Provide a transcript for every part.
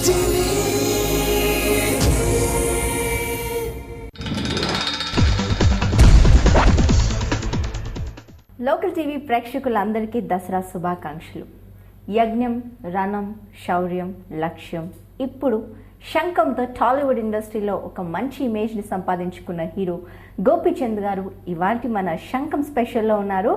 Local TV ప్రేక్షకులందరికీ దసరా శుభాకాంక్షలు. యజ్ఞం, రణం, శౌర్యం, లక్ష్యం, ఇప్పుడు శంఖంతో టాలీవుడ్ ఇండస్ట్రీలో ఒక మంచి ఇమేజ్ని సంపాదించుకున్న హీరో గోపీచంద్ గారు ఇవాళ మన శంఖం స్పెషల్లో ఉన్నారు.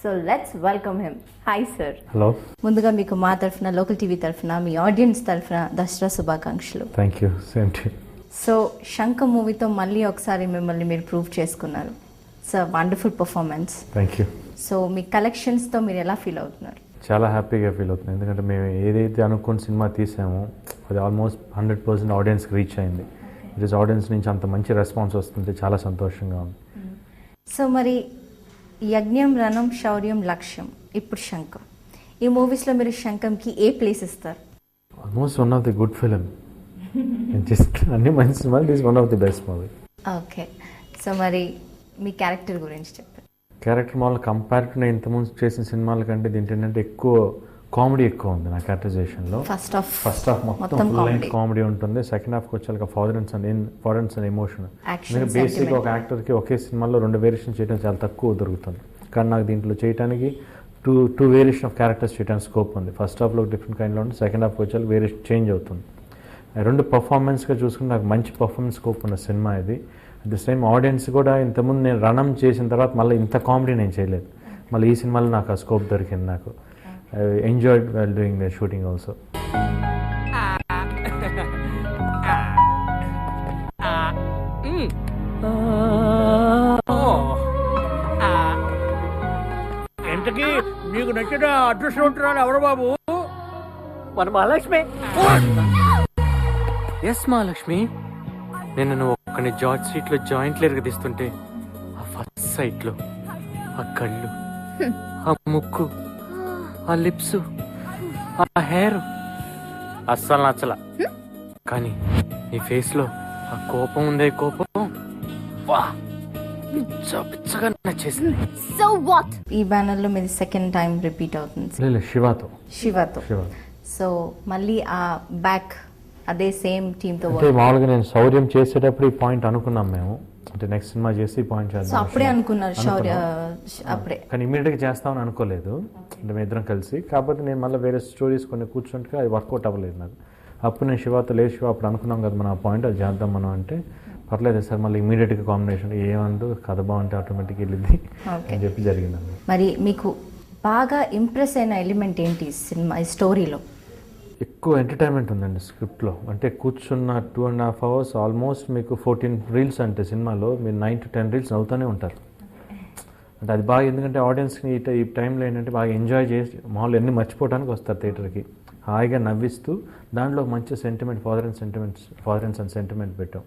So let's welcome him. Hi sir. Hello. ముందుగా మీకు మా తరఫున, లోకల్ టీవీ తరఫున, మీ ఆడియన్స్ తరఫున దసరా శుభాకాంక్షలు. Thank you. Same to you. So Shankham మూవీతో మళ్ళీ ఒకసారి మిమ్మల్ని మీరు ప్రూవ్ చేసుకున్నారు. Sir, wonderful performance. Thank you. So మీ కలెక్షన్స్తో మీరు ఎలా ఫీల్ అవుతున్నారు? చాలా హ్యాపీగా ఫీల్ అవుతుంది. ఎందుకంటే మేము ఏదైతే అనుకున్న సినిమా తీసామో అది ఆల్మోస్ట్ 100% ఆడియన్స్కి రీచ్ అయింది. ఈరోజు ఆడియన్స్ నుంచి అంత మంచి రెస్పాన్స్ వస్తుంటే చాలా సంతోషంగా ఉంది. సో మరి యజ్ఞం, రణం, శౌర్యం, లక్ష్యం, ఇప్పుడు శంఖం, ఈ మూవీస్లో మీరు శంఖంకి ఏ ప్లేస్ ఇస్తారు? Almost one of the good film. Just అన్ని మంచి సినిమాలు, this one of the best movie. Okay. So మరి మీ క్యారెక్టర్ గురించి చెప్పండి. క్యారెక్టర్ మామూలు కంపేర్ టు నేను ఇంతకుముందు చేసిన సినిమాల కంటే దీంట్లో ఏంటంటే ఎక్కువ కామెడీ ఎక్కువ ఉంది నా క్యారెక్టరైజేషన్లో. ఫస్ట్ హాఫ్ మొత్తం ఫుల్ లెంగ్త్ కామెడీ ఉంటుంది. సెకండ్ హాఫ్కి వచ్చాక ఫారెన్స్ అండ్ ఎమోషన్. మీరు బేసిక్గా ఒక యాక్టర్కి ఒకే సినిమాలో 2 వేరియేషన్ చేయడం చాలా తక్కువ దొరుకుతుంది. కానీ నాకు దీంట్లో చేయడానికి టూ వేరియేషన్ ఆఫ్ క్యారెక్టర్స్ చేయడానికి స్కోప్ ఉంది. ఫస్ట్ హాఫ్లో డిఫరెంట్ కైండ్లో ఉంటుంది, సెకండ్ హాఫ్కి వచ్చాక వేరియేషన్ చేంజ్ అవుతుంది. 2 పర్ఫార్మెన్స్గా చూసుకుంటే నాకు మంచి పర్ఫార్మెన్స్ స్కోప్ ఉన్న సినిమా ఇది. అట్ ద సేమ్ ఆడియన్స్ కూడా ఇంతకుముందు నేను రణం చేసిన తర్వాత మళ్ళీ ఇంత కామెడీ నేను చేయలేదు. మళ్ళీ ఈ సినిమాలో నాకు ఆ స్కోప్ దొరికింది. నాకు I enjoyed while doing the shooting also. ఎంతకీ మీకు నచ్చిన అదృష్టవంతురాలు ఎవరు బాబు? మన మహాలక్ష్మి. ఎస్ మహాలక్ష్మి. నేను నువ్వు ఒక్కని జార్జ్ స్ట్రీట్ లో జాయింట్లు ఎరగదీస్తుంటే ఆ ఫస్ట్ సైట్ లో ఆ కళ్ళు, ఆ ముక్కు, ఆ లిప్స్, ఆ హెయిర్ అస్సలు నచ్చల. కానీ నీ ఫేస్ లో ఆ కోపం ఉందే, కోపం పిచ్చగా నచ్చేసింది. So what? ఈ బ్యానర్ లో మీది సెకండ్ టైం రిపీట్ అవుతుంది. శివతో. సో మళ్ళీ ఆ బ్యాక్ అదే సేమ్ టీమ్ తో. అంటే మామూలుగా నేను శౌర్యం చేసేటప్పుడు ఈ పాయింట్ అనుకున్నాం మేము. అంటే నెక్స్ట్ సినిమా చేసి ఈ పాయింట్ చేద్దాం అప్పుడే అనుకున్నారు శౌర్య అప్పుడే. కానీ ఇమీడియట్గా చేస్తామని అనుకోలేదు. అంటే మేము ఇద్దరం కలిసి. కాకపోతే నేను మళ్ళీ వేరే స్టోరీస్ కొన్ని కూర్చుంటే అది వర్కౌట్ అవ్వలేదు నాకు. అప్పుడు నేను శివతో లేదు, శివ అప్పుడు అనుకున్నాం కదా మన పాయింట్, అది చేద్దాం మనం అంటే పర్లేదు సార్ మళ్ళీ ఇమీడియట్గా కాంబినేషన్ ఏమందు కథ బాగుంటే ఆటోమేటిక్ వెళ్ళింది అని చెప్పి జరిగిందండి. మరి మీకు బాగా ఇంప్రెస్ అయిన ఎలిమెంట్ ఏంటి సినిమా ఈ స్టోరీలో? ఎక్కువ ఎంటర్టైన్మెంట్ ఉందండి స్క్రిప్ట్లో. అంటే కూర్చున్న 2.5 hours ఆల్మోస్ట్ మీకు 14 రీల్స్ అంటే సినిమాలో మీరు 9 to 10 రీల్స్ అవుతూనే ఉంటారు. అంటే అది బాగా, ఎందుకంటే ఆడియన్స్కి ఈ టైంలో ఏంటంటే బాగా ఎంజాయ్ చేసి మామూలు అన్నీ మర్చిపోవడానికి వస్తారు థియేటర్కి. హాయిగా నవ్విస్తూ దాంట్లో మంచి సెంటిమెంట్, ఫాదరెన్స్ అండ్ సెంటిమెంట్ పెట్టాం.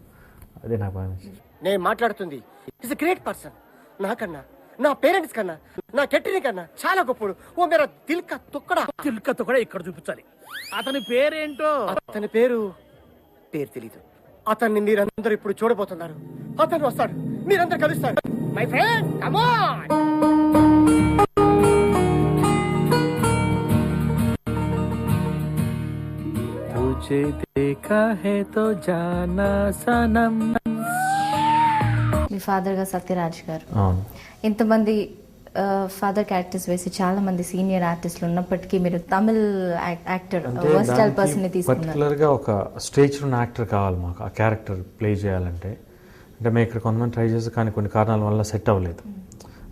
అదే నాకు బాగా నచ్చింది. నేను మాట్లాడుతుంది ఇస్ ఎ గ్రేట్ పర్సన్. నాకన్నా, నా పేరెంట్స్ కన్నా, నా కెట్టిని కన్నా చాలా గొప్పడు. ఓ మేరా దిల్ కా తుక్కడా ఇక్కడ చూపించాలి. అతని పేరేంటో? అతని పేరు తెలీదు. అతన్ని మీరందరూ ఇప్పుడు చూడబోతున్నారు. అతను వస్తాడు, మీరందరూ కలుస్తారు. My friend come on. तुझे देखा है तो जाना सनम. మీ ఫాదర్ గా సత్యరాజ్ గారు. ఇంతమంది ఫాదర్ క్యారెక్టర్స్ వేసి చాలా మంది సీనియర్ ఆర్టిస్టులు ఉన్నప్పటికీ మీరు తమిళ్ యాక్టర్ వర్స్టైల్ పర్సన్ ని తీసుకున్నారు. పర్టికులర్గా ఒక స్టేజ్ ఉన్న యాక్టర్ కావాలి మాకు ఆ క్యారెక్టర్ ప్లే చేయాలంటే. అంటే మేము ఇక్కడ కొంతమంది ట్రై చేసి కానీ కొన్ని కారణాల వల్ల సెట్ అవ్వలేదు.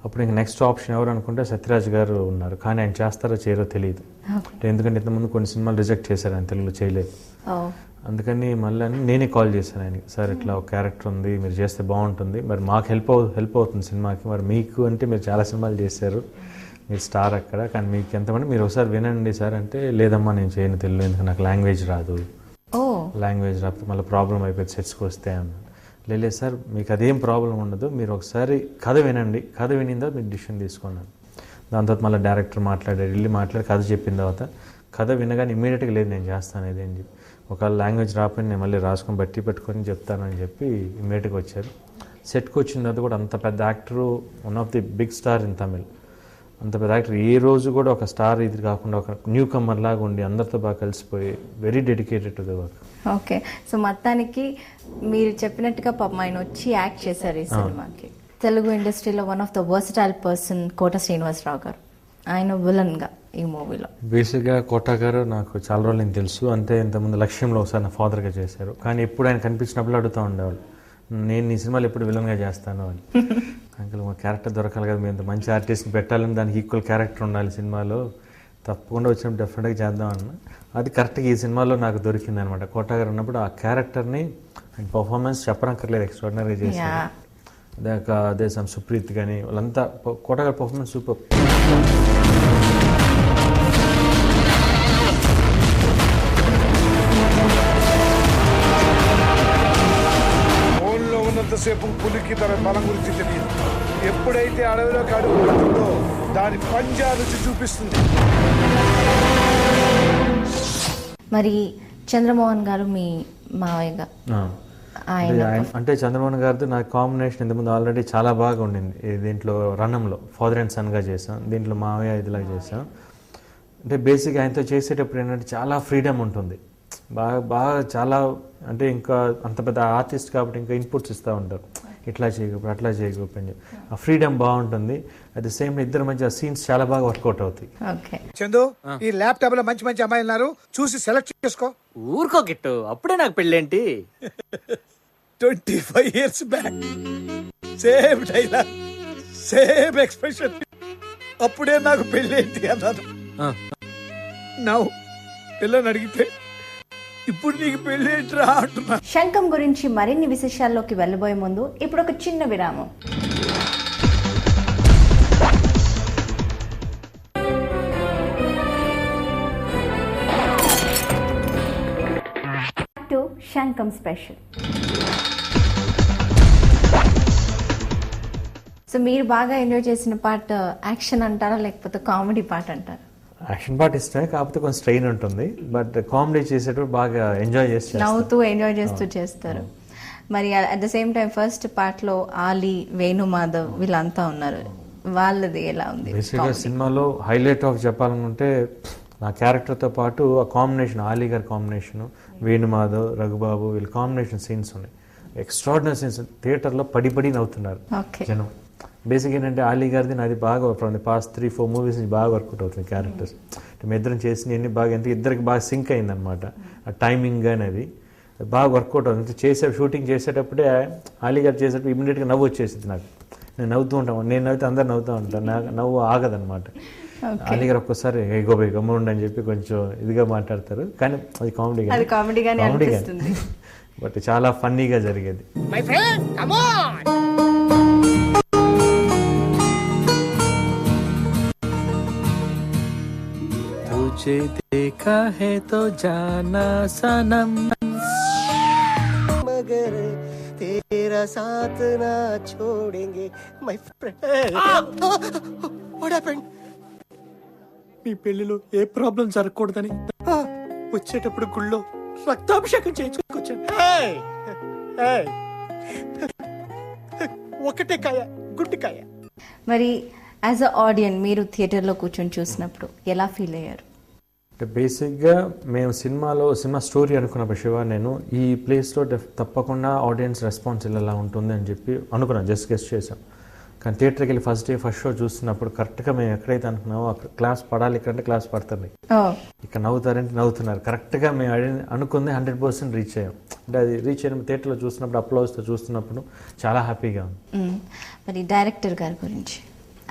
అప్పుడు ఇంక నెక్స్ట్ ఆప్షన్ ఎవరు అనుకుంటే సత్యరాజ్ గారు ఉన్నారు. కానీ ఆయన చేస్తారో చేయరో తెలియదు. ఎందుకంటే ఇంతకుముందు కొన్ని సినిమాలు రిజెక్ట్ చేశారు, ఆయన తెలుగులో చేయలేదు. అందుకని మళ్ళీ నేనే కాల్ చేశాను ఆయనకి, సార్ ఇట్లా ఒక క్యారెక్టర్ ఉంది, మీరు చేస్తే బాగుంటుంది, మరి మాకు హెల్ప్ అవుతుంది సినిమాకి, మరి మీకు అంటే మీరు చాలా సినిమాలు చేశారు, మీరు స్టార్ అక్కడ, కానీ మీకు ఎంతమంది మీరు ఒకసారి వినండి సార్ అంటే, లేదమ్మా నేను చేయను తెలుగు, ఎందుకంటే నాకు లాంగ్వేజ్ రాదు, లాంగ్వేజ్ రాకపోతే మళ్ళీ ప్రాబ్లం అయిపోయింది సెట్స్కి వస్తే అన్నాను. లేదు సార్ మీకు అదేం ప్రాబ్లం ఉండదు, మీరు ఒకసారి కథ వినండి, కథ వినిన తర్వాత మీరు డిసిషన్ తీసుకున్నాను. దాని తర్వాత మళ్ళీ డైరెక్టర్ వెళ్ళి మాట్లాడి కథ చెప్పిన తర్వాత కథ వినగానే ఇమీడియట్గా లేదు నేను చేస్తాను ఇది అని చెప్పి, ఒకవేళ లాంగ్వేజ్ రాకపోయినా నేను మళ్ళీ రాసుకొని బట్టి పెట్టుకొని చెప్తానని చెప్పి ఇమీడియట్గా వచ్చారు. సెట్కి వచ్చిన తర్వాత కూడా అంత పెద్ద actor, one of the big star in Tamil, అంత పెద్ద యాక్టర్ ఏ రోజు కూడా ఒక స్టార్ ఇది కాకుండా ఒక న్యూ కమ్మర్ లాగా ఉండి అందరితో బాగా కలిసిపోయి very dedicated to the work. Okay, so మొత్తానికి మీరు చెప్పినట్టుగా పాపం ఆయన వచ్చి యాక్ట్ చేశారు ఈ సినిమాకి. తెలుగు ఇండస్ట్రీలో one of the versatile person Kota Srinivasa Rao గారు, ఆయన విలన్గా ఈ మూవీలో. బేసిక్గా కోట గారు నాకు చాలా రోజులు నేను తెలుసు, అంతే ఇంతకుముందు లక్ష్యంలో ఒకసారి నా ఫాదర్గా చేశారు. కానీ ఎప్పుడు ఆయన కనిపించినప్పుడు అడుగుతూ ఉండేవాళ్ళు, నేను ఈ సినిమాలో ఎప్పుడు విలన్గా చేస్తాను అని. అంకుల్ మా క్యారెక్టర్ దొరకాలి కదా, మేము మంచి ఆర్టిస్ట్ని పెట్టాలని, దానికి ఈక్వల్ క్యారెక్టర్ ఉండాలి సినిమాలో, తప్పకుండా వచ్చినప్పుడు డెఫినెట్గా చేద్దాం అన్న. అది కరెక్ట్గా ఈ సినిమాలో నాకు దొరికింది అనమాట. కోట గారు ఉన్నప్పుడు ఆ క్యారెక్టర్ని అండ్ పర్ఫార్మెన్స్ చెప్పనక్కర్లేదు, ఎక్స్ట్రాడినరీగా చేశారు. అదే సుప్రీత్ కానీ వాళ్ళంతా, కోట గారి పర్ఫార్మెన్స్ సూపర్. సేపు పులికి తన బలం గురించి తెలియదు. ఎప్పుడైతే అడవిలోకి అడుగు పెడుతుందో దాని పంజా రుచి చూపిస్తుంది. మరి చంద్రమోహన్ గారు మీ మావయ్యగా, అంటే చంద్రమోహన్ గారితో నా కాంబినేషన్ ఇంతకుముందు ఆల్రెడీ చాలా బాగా ఉండింది. దీంట్లో రణంలో ఫాదర్ అండ్ సన్గా చేసాం, దీంట్లో మావయ్య ఇదిలాగా చేసాం. అంటే బేసిక్ ఆయనతో చేసేటప్పుడు ఏంటంటే చాలా ఫ్రీడమ్ ఉంటుంది, బాగా చాలా, అంటే ఇంకా అంత పెద్ద ఆర్టిస్ట్ కాబట్టి ఇంకా ఇన్పుట్స్ ఇస్తూ ఉంటారు, ఇట్లా చేయకపోతే అట్లా చేయకపోతే అని చెప్పి. ఆ ఫ్రీడమ్ బాగుంటుంది. అట్ ది సేమ్ ఇద్దరి మధ్య సీన్స్ చాలా బాగా వర్కౌట్ అవుతాయి. చందు, ఈ ల్యాప్టాప్ లో మంచి మంచి అమ్మాయిలు ఉన్నారు, చూసి సెలెక్ట్ చేసుకో. ఊరుకో గిట్టు, అప్పుడే నాకు పెళ్ళేంటి? 25 years back same dialogue, same expression, అప్పుడే నాకు పెళ్ళేంటి అన్నాను. నౌ పిల్లని అడిగితే ఇప్పుడు నీకు పెళ్ళేంట్రా అంటున్నా. శంఖం గురించి మరిన్ని విశేషాల్లోకి వెళ్ళబోయే ముందు ఇప్పుడు ఒక చిన్న విరామం. టు శంఖం స్పెషల్. సో మీరు బాగా ఎంజాయ్ చేసిన పార్ట్ యాక్షన్ అంటారా లేకపోతే కామెడీ పార్ట్ అంటారా? యాక్షన్ పార్ట్ ఇష్టమే, కాకపోతే కొంచెం స్ట్రెయిన్ ఉంటుంది. బట్ కామెడీ చేసేటప్పుడు బాగా ఎంజాయ్ చేస్తారు, నవ్వుతూ ఎంజాయ్ చేస్తూ చేస్తారు. మరి at the same time first పార్ట్లో ఆలీ, వేణుమాధవ్ వీళ్ళంతా ఉన్నారు, వాళ్ళది ఎలా ఉంది? బేసిక్గా సినిమాలో హైలైట్ ఆఫ్ చెప్పాలనుకుంటే నా క్యారెక్టర్తో పాటు ఆ కాంబినేషన్, ఆలీ గారి కాంబినేషన్, వేణుమాధవ్, రఘుబాబు వీళ్ళ కాంబినేషన్ సీన్స్ ఉన్నాయి, ఎక్స్ట్రాడినరీ సీన్స్. థియేటర్లో పడి నవ్వుతున్నారు జనం. బేసిక్ ఏంటంటే ఆలీ గారిది నాది బాగా ఫ్రమ్ ది పాస్ట్ 3-4 మూవీస్ నుంచి బాగా వర్కౌట్ అవుతుంది క్యారెక్టర్స్. మేము ఇద్దరం చేసినవన్నీ బాగా, ఎంత ఇద్దరికి బాగా సింక్ అయిందనమాట. ఆ టైమింగ్ అనేది బాగా వర్కౌట్ అవుతుంది. షూటింగ్ చేసేటప్పుడే ఆలీ గారు చేసేటప్పుడు ఇమీడియట్గా నవ్వు వచ్చేసింది నాకు. నేను నవ్వుతూ ఉంటాను, నేను నవ్వుతే అందరు నవ్వుతూ ఉంటాను, నాకు నవ్వు ఆగదనమాట. ఆలీ గారు ఒక్కసారి గోబై గమ్ముండి అని చెప్పి కొంచెం ఇదిగా మాట్లాడతారు, కానీ అది కామెడీగా, బట్ చాలా ఫన్నీగా జరిగేది. तुझे देखा है तो जाना सनम, मगर तेरा साथ ना छोड़ेंगे my friend. What happened? మీ పెళ్లిలో ఏ ప్రాబ్లం జరగకూడదని వచ్చేటప్పుడు గుళ్ళో రక్తాభిషేకం చేయించుకొచ్చాను. ఒకటే కాయ, గుడ్డికాయ. మరి యాజ్ అ ఆడియన్స్ మీరు థియేటర్లో కూర్చొని చూసినప్పుడు ఎలా ఫీల్ అయ్యారు? అంటే బేసిక్గా మేము సినిమా స్టోరీ అనుకున్నప్పుడు శివ, నేను ఈ ప్లేస్లో తప్పకుండా ఆడియన్స్ రెస్పాన్స్ ఇలా ఉంటుంది అని చెప్పి అనుకున్నాను, జస్ట్ గెస్ట్ చేసాం. కానీ థియేటర్కి వెళ్ళి ఫస్ట్ షో చూస్తున్నప్పుడు కరెక్ట్గా మేము ఎక్కడైతే అనుకున్నామో అక్కడ క్లాస్ పడాలి, ఇక్కడంటే క్లాస్ పడుతుంది, ఇక్కడ నవ్వుతారంటే నవ్వుతున్నారు. కరెక్ట్గా మేము అనుకుంది 100% రీచ్ అయ్యాం. అంటే అది రీచ్ అయిన థియేటర్లో చూసినప్పుడు అప్లోస్తో చూస్తున్నప్పుడు చాలా హ్యాపీగా ఉంది. మరి డైరెక్టర్ గారి గురించి,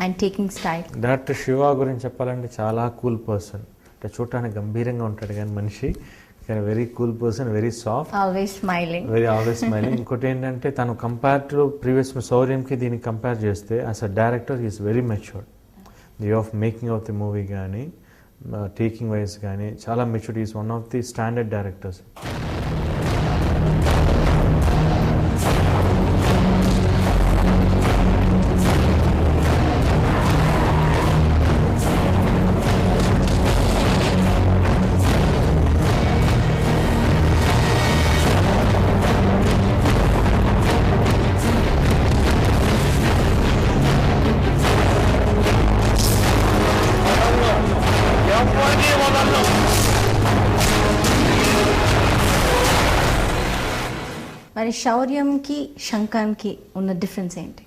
and taking style, director Shiva గురించి చెప్పాలంటే చాలా కూల్ పర్సన్. అంటే చూడటానికి గంభీరంగా ఉంటాడు కానీ మనిషి, కానీ very cool person, very soft, always smiling. ఇంకోటి ఏంటంటే తను కంపేర్ టు ప్రీవియస్ శౌర్యంకి దీనికి కంపేర్ చేస్తే as a director he is very matured. The of making of the movie కానీ టేకింగ్ వైజ్ కానీ చాలా matured. Is one of the standard directors. మరి శౌర్యంకి శంఖంకి ఉన్న డిఫరెన్స్ ఏంటి?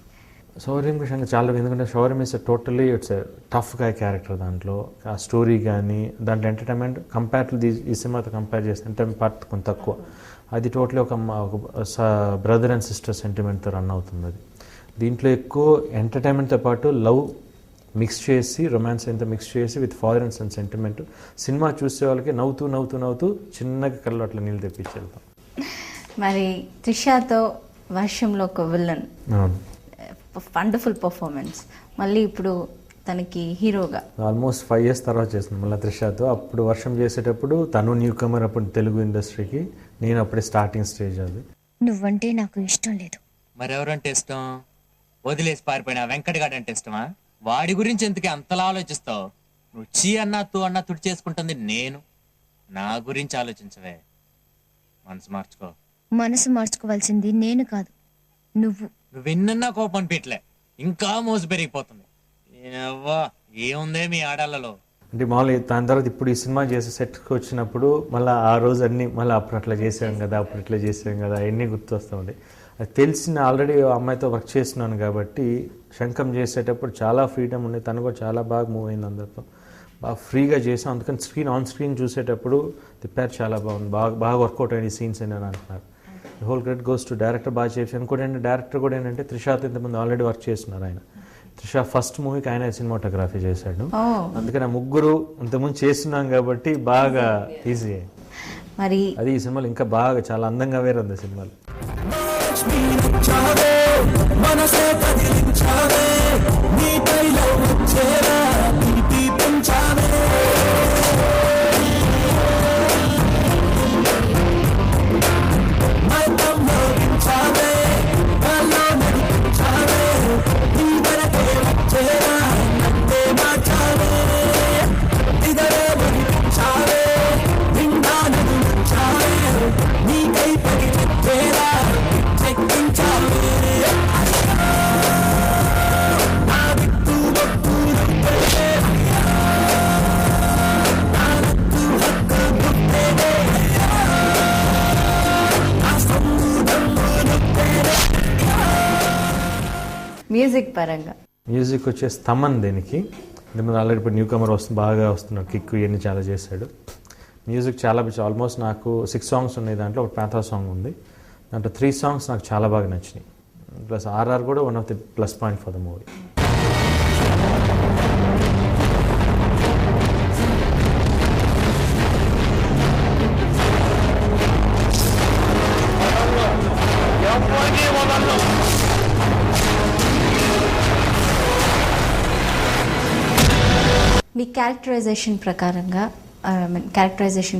శౌర్యం శంకర్ చాలా, ఎందుకంటే శౌర్యం ఇస్ టోటలీ ఇట్స్ టఫ్ గా క్యారెక్టర్. దాంట్లో ఆ స్టోరీ కానీ దాంట్లో ఎంటర్టైన్మెంట్ కంపేర్ టు ఈ సినిమాతో కంపేర్ చేస్తే ఎంటర్టైన్మెంట్ పార్ట్ కొంచెం తక్కువ. అది టోటలీ ఒక బ్రదర్ అండ్ సిస్టర్ సెంటిమెంట్తో రన్ అవుతుంది. అది దీంట్లో ఎక్కువ ఎంటర్టైన్మెంట్తో పాటు లవ్ మిక్స్ చేసి, రొమాన్స్ ఎంత మిక్స్ చేసి విత్ ఫారెన్స్ అండ్ సెంటిమెంట్. సినిమా చూసే వాళ్ళకి నవ్వుతూ నవ్వుతూ నవ్వుతూ చిన్నగా కళ్ళు అట్లా నీళ్ళు తెప్పించి వెళ్తాం. మరి త్రిషాతో వర్షంలో ఒక విలన్, వండర్ఫుల్ పర్ఫార్మెన్స్. మళ్ళీ ఇప్పుడు తనకి హీరోగా ఆల్మోస్ట్ 5 years తర్వాత చేస్తున్నాను మళ్ళీ త్రిషాతో. అప్పుడు వర్షం చేసేటప్పుడు తను న్యూ కమర్ అప్పుడు తెలుగు ఇండస్ట్రీకి, నేను అప్పుడే స్టార్టింగ్ స్టేజ్. అది నువ్వంటే నాకు ఇష్టం లేదు. మరెవరంటే ఇష్టం? వదిలేసి పారిపోయిన వెంకటగాడు అంటే ఇష్టమా? వాడి గురించి ఎందుకు అంతలా ఆలోచిస్తావు? నువ్వు చీ అన్నా తూ అన్నా తుడి చేసుకుంటుంది నేను. నా గురించి ఆలోచించవే. మనసు మార్చుకో. మనసు మార్చుకోవాల్సింది నేను కాదు, నువ్వు. నువ్వెన్నన్నా కోపం పీట్లే, ఇంకా మోసు పెరిగిపోతుంది. ఏముందే మీ ఆడాళ్ళలో? అంటే మామూలుగా దాని తర్వాత ఇప్పుడు ఈ సినిమా చేసే సెట్కి వచ్చినప్పుడు మళ్ళీ ఆ రోజు అన్నీ మళ్ళీ అప్పుడు అట్లా చేసాం కదా, అప్పుడు ఇట్లా చేసాం కదా, అవన్నీ గుర్తొస్తూ ఉంటాయి. అది తెలిసిన ఆల్రెడీ అమ్మాయితో వర్క్ చేస్తున్నాను కాబట్టి శంఖం చేసేటప్పుడు చాలా ఫ్రీడమ్ ఉంది. తను కూడా చాలా బాగా మూవ్ అయింది, అందరితో బాగా ఫ్రీగా చేసాం. అందుకని ఆన్ స్క్రీన్ చూసేటప్పుడు తిప్పారు, చాలా బాగుంది, బాగా వర్కౌట్ అయిన సీన్స్ అని అంటున్నారు. Whole credit goes to director. బాగా చేసి ఇంకోటి ఏంటంటే డైరెక్టర్ కూడా ఏంటంటే త్రిషాతో ఇంతకుముందు ఆల్రెడీ వర్క్ చేస్తున్నారు ఆయన. త్రిషా ఫస్ట్ మూవీకి ఆయన సినిమాటోగ్రఫీ చేశాడు. అందుకని ఆ ముగ్గురు ఇంతకుముందు చేస్తున్నాం కాబట్టి బాగా ఈజీ అయ్యింది. మరి అది ఈ సినిమాలో ఇంకా బాగా చాలా అందంగా వేరే ఉంది సినిమాలో. మ్యూజిక్ పరంగా మ్యూజిక్ వచ్చేసి తమన్ దీనికి. ఇంతకుముందు ఆల్రెడీ ఇప్పుడు న్యూ కమర్ బాగా వస్తున్నాడు, కిక్ ఇవన్నీ చాలా చేశాడు. మ్యూజిక్ చాలా ఆల్మోస్ట్ నాకు 6 songs ఉన్నాయి. దాంట్లో ఒక ప్యాంథా సాంగ్ ఉంది. దాంట్లో 3 songs నాకు చాలా బాగా నచ్చినాయి. ప్లస్ ఆర్ఆర్ కూడా one of the plus point for the movie. మీ క్యారెక్టరైజేషన్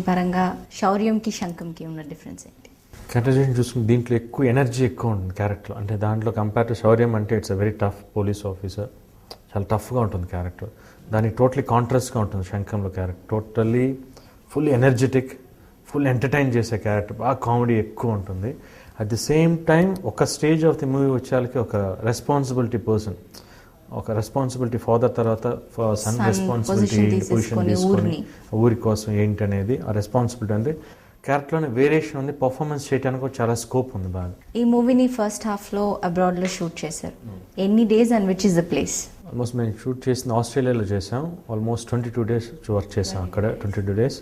పరంగా శౌర్యంకి శంఖంకి ఉన్న డిఫరెన్స్ ఏంటి? క్యారెక్టరైజేషన్ చూసుకుని దీంట్లో ఎక్కువ ఎనర్జీ ఎక్కువ ఉంటుంది క్యారెక్టర్. అంటే దాంట్లో కంపేర్ టు శౌర్యం అంటే it's a very tough police officer, చాలా టఫ్గా ఉంటుంది క్యారెక్టర్. దానికి టోటలీ కాంట్రాస్ట్గా ఉంటుంది శంఖంలో character. Totally full energetic, full entertain చేసే క్యారెక్టర్, బాగా కామెడీ ఎక్కువ ఉంటుంది. అట్ ది సేమ్ టైం ఒక స్టేజ్ ఆఫ్ ది మూవీ వచ్చేకి ఒక రెస్పాన్సిబిలిటీ పర్సన్, ఒక రెస్పాన్సిబిలిటీ ఫాదర్ తర్వాత సన్ రెస్పాన్సిబిలిటీ పొజిషన్ తీసుకొని ఊరి కోసం ఏంటి అనేది ఆ రెస్పాన్సిబిలిటీ. అంటే క్యారెక్టర్లోనే వేరియేషన్ ఉంది, పర్ఫార్మెన్స్ చేయడానికి కూడా చాలా స్కోప్ ఉంది బాగా. ఈ మూవీని ఫస్ట్ హాఫ్లో అబ్రాడ్లో షూట్ చేశారు. ఎన్ని days and which is the place? Almost మేము షూట్ చేసింది ఆస్ట్రేలియాలో చేసాం. ఆల్మోస్ట్ 22 days వర్క్ చేసాం అక్కడ. 22 days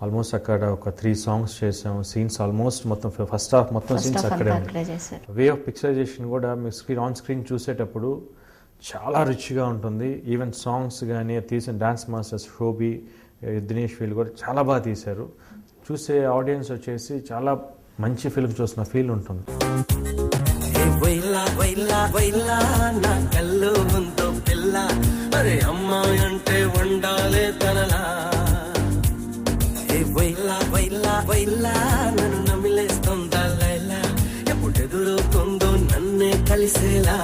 ఆల్మోస్ట్ అక్కడ ఒక 3 songs చేసాం. సీన్స్ ఆల్మోస్ట్ మొత్తం ఫస్ట్ హాఫ్ మొత్తం సీన్స్ అక్కడే ఉంటాయి. వే ఆఫ్ పిక్చరైజేషన్ కూడా మీరు ఆన్ స్క్రీన్ చూసేటప్పుడు చాలా రిచ్గా ఉంటుంది. ఈవెన్ సాంగ్స్ కానీ తీసిన డాన్స్ మాస్టర్స్ శోభి, దినేష్ వీళ్ళు కూడా చాలా బాగా తీశారు. చూసే ఆడియన్స్ వచ్చేసి చాలా మంచి ఫిల్మ్ చూసిన ఫీల్ ఉంటుంది. ఎప్పుడెదురుతుందో నన్నే కలిసేలా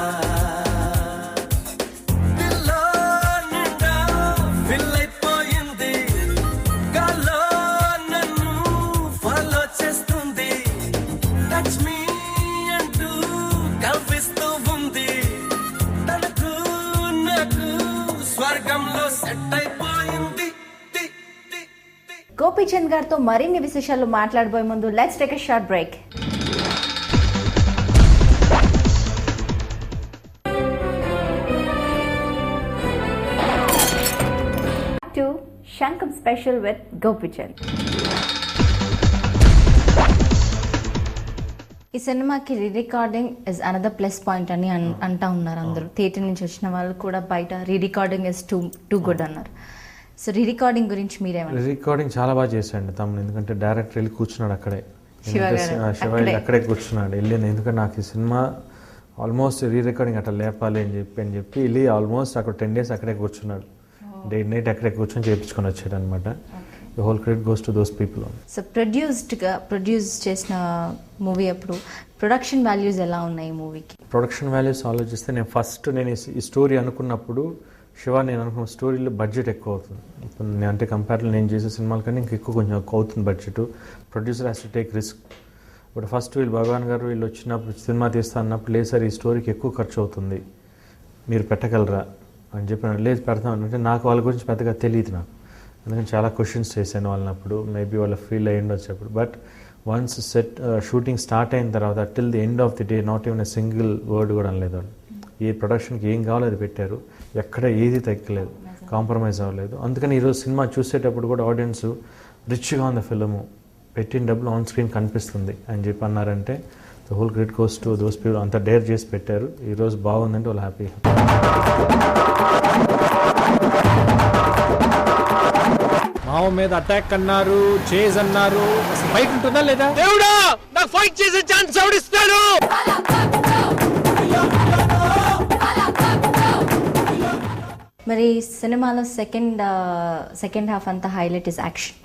గోపీచంద్ గారితో మరిన్ని విశేషాలు మాట్లాడబోయే ముందు let's take a short break. శంఖం స్పెషల్ విత్ గోపిచంద్. ఈ సినిమాకి recording is another plus point అని అంటా ఉన్నారు అందరూ. థియేటర్ నుంచి వచ్చిన వాళ్ళు కూడా బయట రికార్డింగ్ ఇస్ టూ గుడ్ అన్నారు. సో రికార్డింగ్ గురించి మీరేమన్నా? రికార్డింగ్ చాలా బాగా చేశాడు తమ్ముడు, ఎందుకంటే డైరెక్టర్ వెళ్ళి కూర్చున్నాడు అక్కడే, శివ అక్కడే కూర్చున్నాడు వెళ్ళింది. ఎందుకంటే నాకు ఈ సినిమా ఆల్మోస్ట్ రికార్డింగ్ అట్లా లేపాలి అని చెప్పి వెళ్ళి ఆల్మోస్ట్ అక్కడ 10 days అక్కడే కూర్చున్నాడు. డే నైట్ అక్కడే కూర్చొని చేయించుకొని వచ్చాడు అనమాట. The whole credit goes to those people. So produce చేసిన మూవీ అప్పుడు ప్రొడక్షన్ వాల్యూస్ ఎలా ఉన్నాయి మూవీకి? ప్రొడక్షన్ వాల్యూస్ ఆలోచిస్తే నేను ఈ స్టోరీ అనుకున్నప్పుడు శివ నేను అనుకున్న స్టోరీలో బడ్జెట్ ఎక్కువ అవుతుంది. ఇప్పుడు అంటే కంపేర్లో నేను చేసే సినిమాల కన్నా ఇంకా ఎక్కువ కొంచెం అవుతుంది budget. Producer has to take risk. ఇప్పుడు ఫస్ట్ వీళ్ళు భగవాన్ గారు వీళ్ళు వచ్చినప్పుడు సినిమా తీస్తా అన్నప్పుడు లేదు సార్ ఈ స్టోరీకి ఎక్కువ ఖర్చు అవుతుంది, మీరు పెట్టగలరా అని చెప్పిన లేదు పెడతాం అంటే నాకు వాళ్ళ గురించి పెద్దగా తెలియదు నాకు, అందుకని చాలా క్వశ్చన్స్ చేశాను వాళ్ళనప్పుడు. మేబీ వాళ్ళ ఫీల్ అయ్యి ఉండొచ్చు అప్పుడు. బట్ వన్స్ షూటింగ్ స్టార్ట్ అయిన తర్వాత till the end of the day not even a single word కూడా అనలేదు వాళ్ళు. ఈ ప్రొడక్షన్కి ఏం కావాలో అది పెట్టారు, ఎక్కడ ఏది తగ్గలేదు, కాంప్రమైజ్ అవ్వలేదు. అందుకని ఈరోజు సినిమా చూసేటప్పుడు కూడా ఆడియన్స్ రిచ్గా ఉంది ఫిల్ము, పెట్టిన డబ్బులు ఆన్ స్క్రీన్ కనిపిస్తుంది అని చెప్పి అన్నారంటే the whole credit goes to those people. అంత డేర్ చేసి పెట్టారు, ఈరోజు బాగుందంటే వాళ్ళు హ్యాపీ. మావ మీద అటాక్ అన్నారు, చేజ్ అన్నారు, ఫైట్ ఉంటుందా లేదా? దేవుడా నాకు ఫైట్ చేసే ఛాన్స్ ఎవడిస్తాడు? మరి సినిమాలో సెకండ్ హాఫ్ అంతా highlight is action,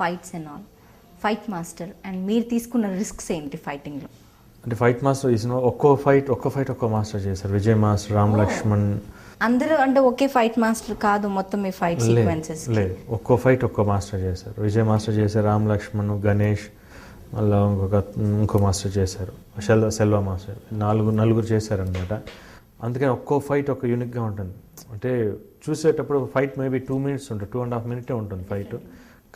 fights and all. Fight master and మీరు తీసుకున్న రిస్క్స్ ఏంటి ఫైటింగ్లో? అంటే ఫైట్ మాస్టర్ ఈ సినిమా ఒక్కో ఫైట్ మాస్టర్ చేశారు. విజయ్ మాస్టర్, రామ్ లక్ష్మణ్ అందరూ అంటే ఒకే ఫైట్ మాస్టర్ కాదు మొత్తం మీ ఫైట్ సీక్వెన్సెస్? లేదు, ఒక్కో మాస్టర్ చేశారు. విజయ్ మాస్టర్ చేశారు, రామ్ లక్ష్మణ్, గణేష్, మళ్ళీ ఇంకో మాస్టర్ చేశారు, సెల్వా మాస్టర్, నలుగురు చేశారనమాట. అందుకని ఒక్కో ఫైట్ ఒక యూనిక్గా ఉంటుంది. అంటే చూసేటప్పుడు ఫైట్ మేబీ 2 minutes ఉంటుంది, 2.5 minutes ఉంటుంది ఫైట్,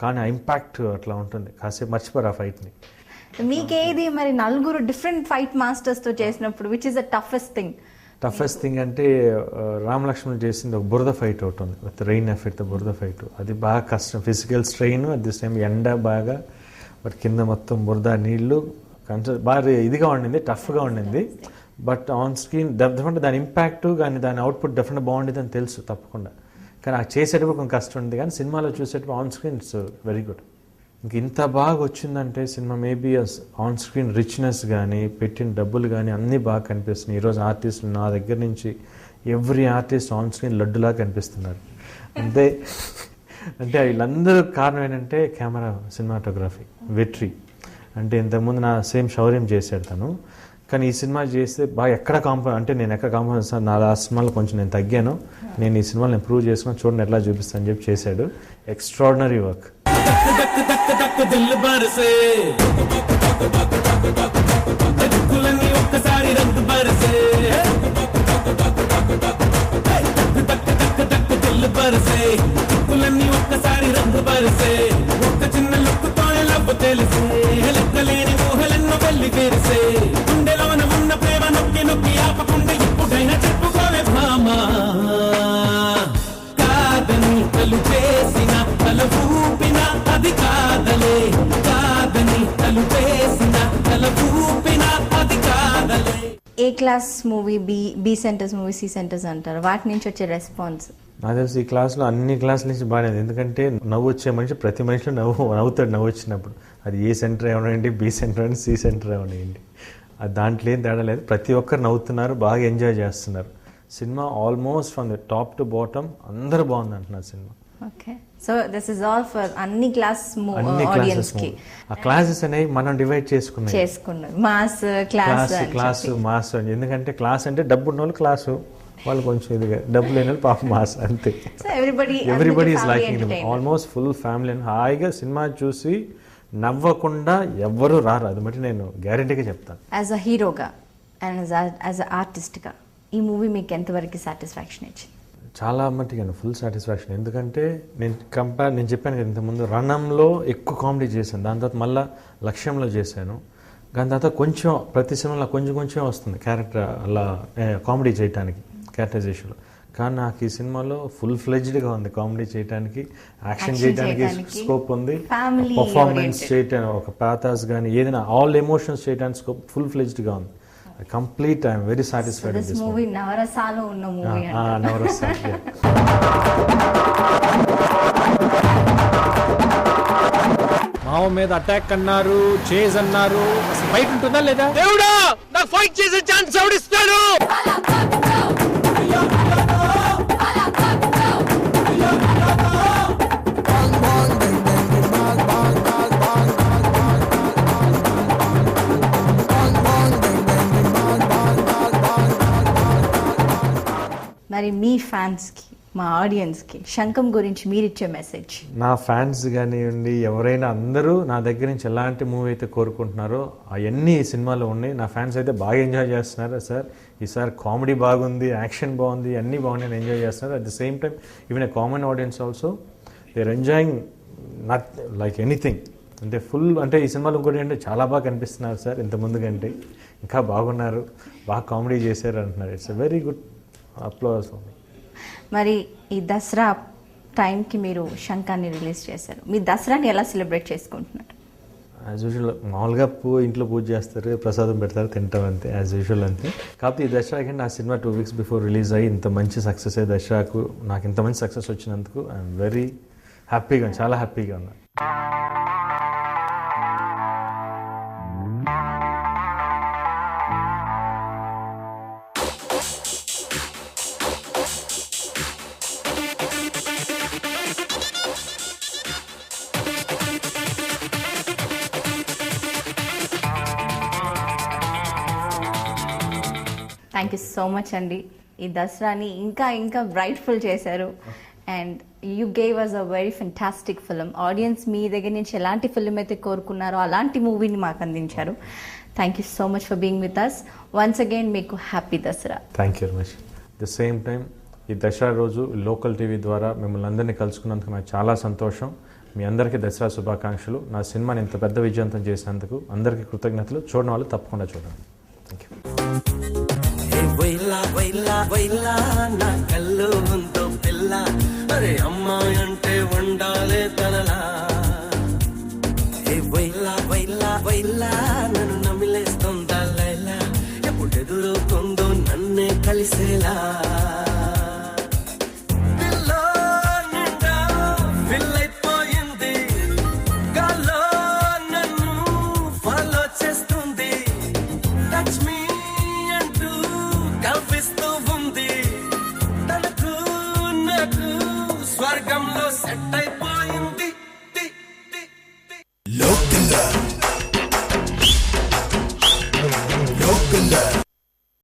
కానీ ఆ ఇంపాక్ట్ అట్లా ఉంటుంది, కాసేపు మర్చిపోరు ఆ ఫైట్ని. మీకేది మరి నలుగురు డిఫరెంట్ ఫైట్ మాస్టర్స్తో చేసినప్పుడు which is the toughest thing అంటే రామ్ లక్ష్మణ్ చేసింది ఒక బురద ఫైట్ ఒకటి ఉంది, విత్ రెయిన్ ఎఫెక్ట్ బురద ఫైట్. అది బాగా కష్టం, physical strain, at the same ఎండ బాగా, బట్ కింద మొత్తం బురద నీళ్లు, బాగా ఇదిగా ఉండింది, టఫ్గా ఉండింది. బట్ ఆన్ స్క్రీన్ డెఫినెట్ దాని ఇంపాక్ట్ కానీ దాని అవుట్పుట్ డెఫినెట్ బాగుండేది అని తెలుసు తప్పకుండా, కానీ ఆ చేసేటప్పుడు కొంచెం కష్టం ఉంది. కానీ సినిమాలో చూసేటప్పుడు on screen it's very good. ఇంక ఇంత బాగా వచ్చిందంటే cinema maybe on screen richness కానీ పెట్టిన డబ్బులు కానీ అన్నీ బాగా కనిపిస్తున్నాయి. ఈరోజు ఆర్టిస్టులు నా దగ్గర నుంచి ఎవ్రీ ఆర్టిస్ట్ ఆన్ స్క్రీన్ లడ్డులాగా కనిపిస్తున్నారు. అంటే వీళ్ళందరూ కారణం ఏంటంటే కెమెరా, సినిమాటోగ్రఫీ, వెట్రీ. అంటే ఇంతకుముందు నా సేమ్ శౌర్యం చేశాడు తను, కానీ ఈ సినిమా చేస్తే బాగా నేను ఎక్కడ కాంప్రమైజ్ నా ఆ సినిమాలో కొంచెం నేను తగ్గాను, నేను ఈ సినిమాలో నేను ప్రూవ్ చేసుకుని చూడండి ఎట్లా చూపిస్తాను అని చెప్పి చేశాడు. Extraordinary work. A class movie, B centres movie, C centres అంటారు, వాటి నుంచి వచ్చే రెస్పాన్స్? నాకు తెలిసి ఈ క్లాస్లో అన్ని క్లాసుల నుంచి బాగాలేదు, ఎందుకంటే నవ్వు వచ్చే మనిషి ప్రతి మనిషిలో నవ్వుతాడు నవ్వు వచ్చినప్పుడు. అది ఏ సెంటర్ ఏమనండి, బి సెంటర్ అని, సి సెంటర్ ఏమనండి, అది దాంట్లో ఏం తేడా లేదు. ప్రతి ఒక్కరు నవ్వుతున్నారు, బాగా ఎంజాయ్ చేస్తున్నారు. Cinema almost from the top to bottom అందరూ బాగుంది అంటున్నారు cinema. Okay, so this is all for అన్ని క్లాస్ ఆడియన్స్ కి. ఆ క్లాసెస్ అనేవి మనం డివైడ్ చేసుకున్నాం, మాస్ మాస్. ఎందుకంటే క్లాస్ అంటే డబ్బు ఉన్న వాళ్ళు క్లాసు, వాళ్ళు కొంచెం ఇదిగా, డబ్బు లేని వాళ్ళు పాప మాస్, అంతే. Everybody is liking almost full family. హాయిగా సినిమా చూసి నవ్వకుండా ఎవ్వరూ రారు, అది బట్టి నేను గ్యారెంటీగా చెప్తాను. యాజ్ అ హీరోగా అండ్ యాజ్ అ ఆర్టిస్ట్గా ఈ మూవీ మీకు ఎంతవరకు సాటిస్ఫాక్షన్ ఇచ్చింది? చాలా మట్టిగా ఫుల్ సాటిస్ఫాక్షన్. ఎందుకంటే నేను చెప్పాను కదా ఇంతకుముందు, రణంలో ఎక్కువ కామెడీ చేశాను, దాని తర్వాత మళ్ళీ లక్ష్యంలో చేశాను, దాని తర్వాత కొంచెం ప్రతి సినిమాలో కొంచెం వస్తుంది క్యారెక్టర్ అలా కామెడీ చేయడానికి క్యారెక్టరైజేషన్లో. కానీ నాకు ఈ సినిమాలో ఫుల్ ఫ్లెడ్జ్డ్గా ఉంది. కామెడీ చేయడానికి, యాక్షన్ చేయడానికి స్కోప్ ఉంది, పర్ఫార్మెన్స్ చేయడానికి, ఒక పాథాస్ కానీ ఏదైనా ఆల్ ఎమోషన్స్ చేయడానికి స్కోప్ ఫుల్ ఫ్లెడ్జ్డ్గా ఉంది. Complete I'm very satisfied with this movie. నవరసాలు ఉన్న మూవీ. నవరసాలు. మావ మీద అటాక్ అన్నారు, చేజ్ అన్నారు, అసలు ఫైట్ ఉంటుందా లేదా? దేవుడా నాకు ఫైట్ చేసే ఛాన్స్ ఎవడిస్తాడు? మరి మీ ఫ్యాన్స్కి, మా ఆడియన్స్కి శంఖం గురించి మీరిచ్చే మెసేజ్. నా ఫ్యాన్స్ కానివ్వండి, ఎవరైనా అందరూ నా దగ్గర నుంచి ఎలాంటి మూవీ అయితే కోరుకుంటున్నారో అవన్నీ ఈ సినిమాలో ఉన్నాయి. నా ఫ్యాన్స్ అయితే బాగా ఎంజాయ్ చేస్తున్నారు సార్. ఈసారి కామెడీ బాగుంది, యాక్షన్ బాగుంది, అన్నీ బాగున్నాయి, ఎంజాయ్ చేస్తున్నారు. At the same time even a common audience also they are enjoying not like anything. అంటే ఫుల్, అంటే ఈ సినిమాలో ఇంకోటి అంటే చాలా బాగా కనిపిస్తున్నారు సార్ ఇంతకుముందు కంటే, ఇంకా బాగున్నారు, బాగా కామెడీ చేశారు అంటున్నారు. It's a very good applause. మరి ఈ దసరా టైంకి మీరు శంఖాన్ని రిలీజ్ చేశారు. మీ దసరాని ఎలా సెలబ్రేట్ చేసుకుంటున్నారు? యాజ్ యూజువల్ మామూలుగా ఇంట్లో పూజ చేస్తారు, ప్రసాదం పెడతారు, తింటాం అంతే, యాజ్ యూజువల్ అంతే. కాకపోతే ఈ దసరాకి నా సినిమా 2 weeks బిఫోర్ రిలీజ్ అయ్యి ఇంత మంచి సక్సెస్ అయ్యి దసరాకు నాకు ఇంత మంచి సక్సెస్ వచ్చినందుకు ఐఎమ్ వెరీ హ్యాపీగా, చాలా హ్యాపీగా ఉన్నాను. థ్యాంక్ యూ సో మచ్ అండి. ఈ దసరాని ఇంకా ఇంకా బ్రైట్ఫుల్ చేశారు. And you gave us a very fantastic film. Audience మీ దగ్గర నుంచి ఎలాంటి ఫిలిం అయితే కోరుకున్నారో అలాంటి మూవీని మాకు అందించారు. Thank you so much for being with us. Once again మీకు happy Dasara. Thank you very much. The same time ఈ దసరా రోజు లోకల్ టీవీ ద్వారా మిమ్మల్ని అందరినీ కలుసుకున్నందుకు నాకు చాలా సంతోషం. మీ అందరికీ దసరా శుభాకాంక్షలు. నా సినిమాని ఇంత పెద్ద విజయవంతం చేసినందుకు అందరికీ కృతజ్ఞతలు. చూడని వాళ్ళు తప్పకుండా చూడండి. Thank you. వైలా వైలా వైలా నా కళ్ళు ముందు పిల్ల, అరే అమ్మాయి అంటే ఉండాలే తనలా. వైలా వైలా వైలా నన్ను నమిలేస్తుందా లైలా, ఎప్పుడు ఎదురుతుందో నన్నే కలిసేలా. స్వర్గంలో సెట్